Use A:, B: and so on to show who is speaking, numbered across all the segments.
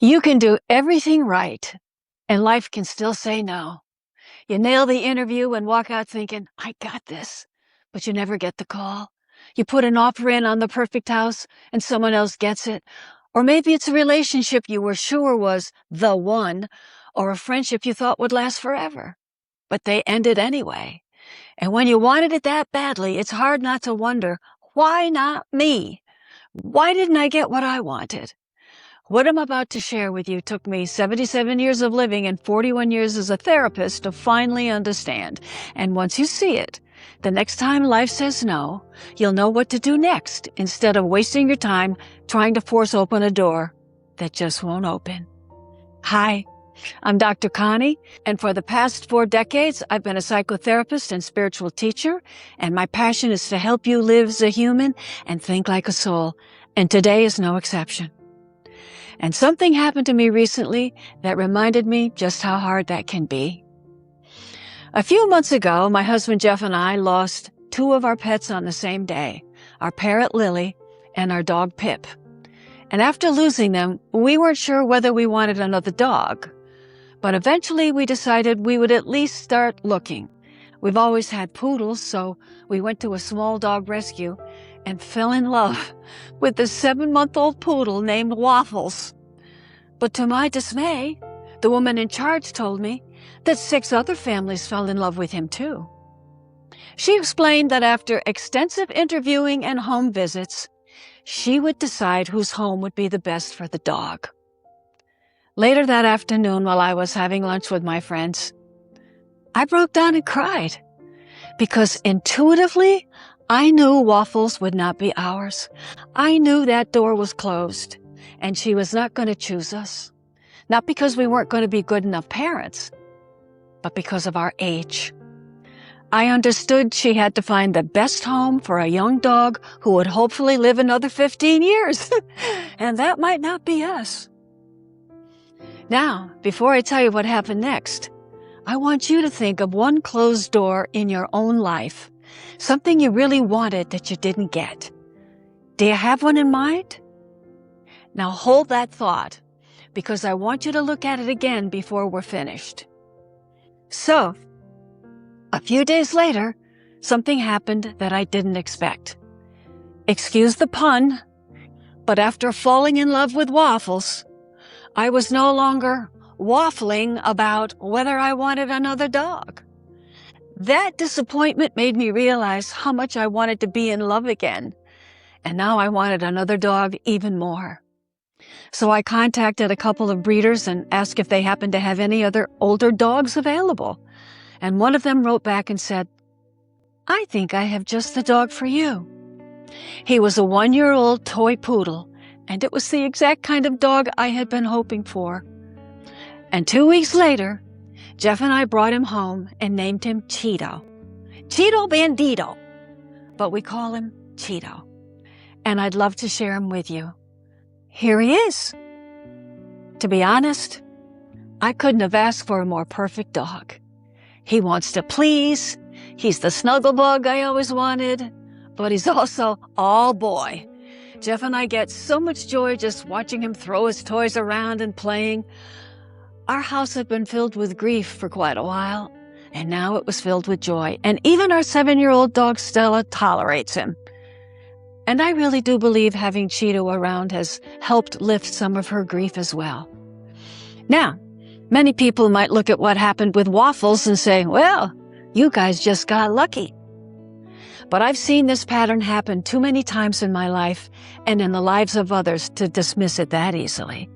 A: You can do everything right, and life can still say no. You nail the interview and walk out thinking, I got this, but you never get the call. You put an offer in on the perfect house and someone else gets it. Or maybe it's a relationship you were sure was the one, or a friendship you thought would last forever. But they ended anyway. And when you wanted it that badly, it's hard not to wonder, why not me? Why didn't I get what I wanted? What I'm about to share with you took me 77 years of living and 41 years as a therapist to finally understand. And once you see it, the next time life says no, you'll know what to do next instead of wasting your time trying to force open a door that just won't open. Hi, I'm Dr. Connie, and for the past 4 decades, I've been a psychotherapist and spiritual teacher, and my passion is to help you live as a human and think like a soul, and today is no exception. And something happened to me recently that reminded me just how hard that can be. A few months ago, my husband Jeff and I lost 2 of our pets on the same day, our parrot Lily and our dog Pip. And after losing them, we weren't sure whether we wanted another dog. But eventually we decided we would at least start looking. We've always had poodles, so we went to a small dog rescue and fell in love with the 7-month-old poodle named Waffles. But to my dismay, the woman in charge told me that 6 other families fell in love with him too. She explained that after extensive interviewing and home visits, she would decide whose home would be the best for the dog. Later that afternoon, while I was having lunch with my friends, I broke down and cried because intuitively, I knew Waffles would not be ours. I knew that door was closed, and she was not going to choose us. Not because we weren't going to be good enough parents, but because of our age. I understood she had to find the best home for a young dog who would hopefully live another 15 years. And that might not be us. Now, before I tell you what happened next, I want you to think of one closed door in your own life. Something you really wanted that you didn't get. Do you have one in mind? Now hold that thought, because I want you to look at it again before we're finished. So, a few days later, something happened that I didn't expect. Excuse the pun, but after falling in love with Waffles, I was no longer waffling about whether I wanted another dog. That disappointment made me realize how much I wanted to be in love again. And now I wanted another dog even more. So I contacted a couple of breeders and asked if they happened to have any other older dogs available. And one of them wrote back and said, I think I have just the dog for you. He was a 1-year-old toy poodle, and it was the exact kind of dog I had been hoping for. And 2 weeks later, Jeff and I brought him home and named him Cheeto. Cheeto Bandito. But we call him Cheeto. And I'd love to share him with you. Here he is. To be honest, I couldn't have asked for a more perfect dog. He wants to please. He's the snuggle bug I always wanted. But he's also all boy. Jeff and I get so much joy just watching him throw his toys around and playing. Our house had been filled with grief for quite a while, and now it was filled with joy. And even our 7-year-old dog Stella tolerates him. And I really do believe having Cheeto around has helped lift some of her grief as well. Now, many people might look at what happened with Waffles and say, well, you guys just got lucky. But I've seen this pattern happen too many times in my life and in the lives of others to dismiss it that easily.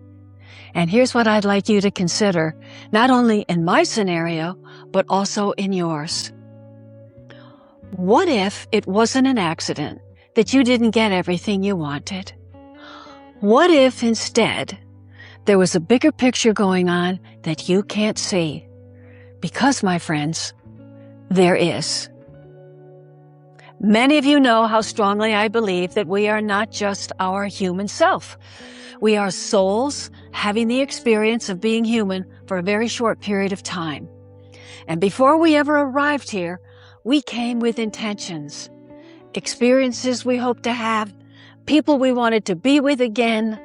A: And here's what I'd like you to consider, not only in my scenario, but also in yours. What if it wasn't an accident that you didn't get everything you wanted? What if instead there was a bigger picture going on that you can't see? Because, my friends, there is. Many of you know how strongly I believe that we are not just our human self. We are souls having the experience of being human for a very short period of time. And before we ever arrived here, we came with intentions, experiences we hoped to have, people we wanted to be with again,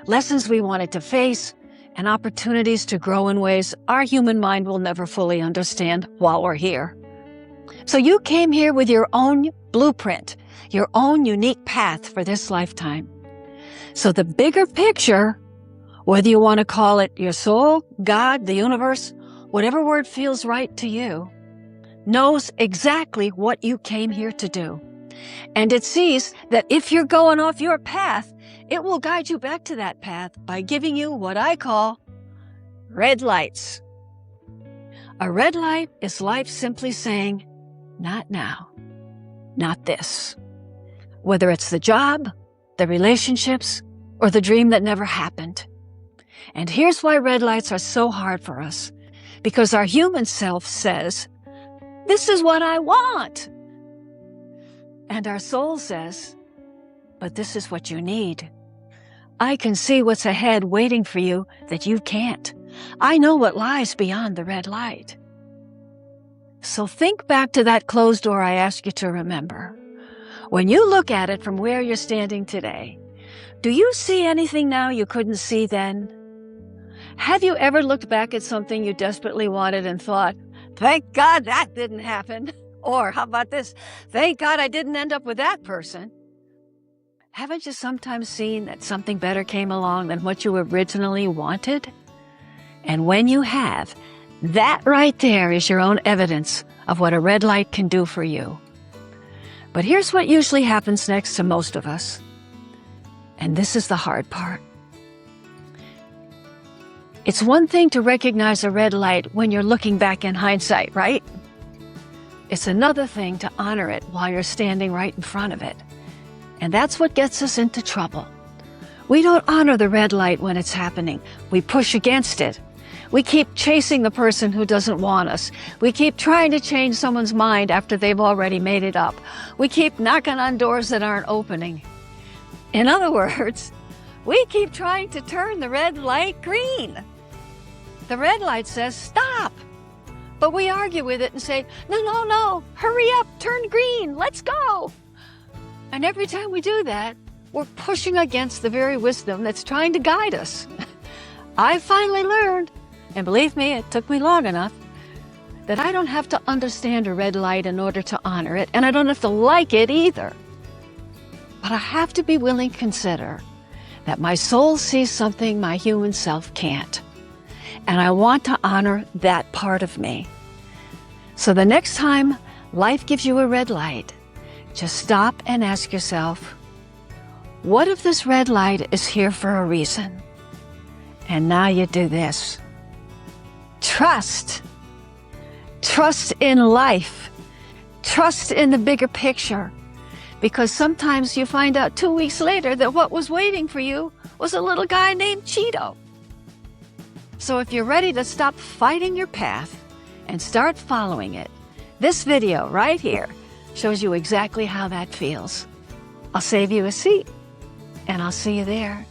A: lessons we wanted to face, and opportunities to grow in ways our human mind will never fully understand while we're here. So you came here with your own blueprint, your own unique path for this lifetime. So the bigger picture, whether you want to call it your soul, God, the universe, whatever word feels right to you, knows exactly what you came here to do. And it sees that if you're going off your path, it will guide you back to that path by giving you what I call red lights. A red light is life simply saying, not now, not this. Whether it's the job, the relationships, or the dream that never happened. And here's why red lights are so hard for us. Because our human self says, this is what I want. And our soul says, but this is what you need. I can see what's ahead waiting for you that you can't. I know what lies beyond the red light. So think back to that closed door I asked you to remember. When you look at it from where you're standing today, do you see anything now you couldn't see then? Have you ever looked back at something you desperately wanted and thought, thank God that didn't happen? Or how about this? Thank God I didn't end up with that person. Haven't you sometimes seen that something better came along than what you originally wanted? And when you have, that right there is your own evidence of what a red light can do for you. But here's what usually happens next to most of us. And this is the hard part. It's one thing to recognize a red light when you're looking back in hindsight, right? It's another thing to honor it while you're standing right in front of it. And that's what gets us into trouble. We don't honor the red light when it's happening. We push against it. We keep chasing the person who doesn't want us. We keep trying to change someone's mind after they've already made it up. We keep knocking on doors that aren't opening. In other words, we keep trying to turn the red light green. The red light says, stop. But we argue with it and say, no, hurry up, turn green, let's go. And every time we do that, we're pushing against the very wisdom that's trying to guide us. I finally learned, and believe me, it took me long enough, that I don't have to understand a red light in order to honor it, and I don't have to like it either. But I have to be willing to consider that my soul sees something my human self can't. And I want to honor that part of me. So the next time life gives you a red light, just stop and ask yourself, what if this red light is here for a reason? And now you do this. Trust. Trust in life. Trust in the bigger picture. Because sometimes you find out 2 weeks later that what was waiting for you was a little guy named Cheeto. So if you're ready to stop fighting your path and start following it, this video right here shows you exactly how that feels. I'll save you a seat, and I'll see you there.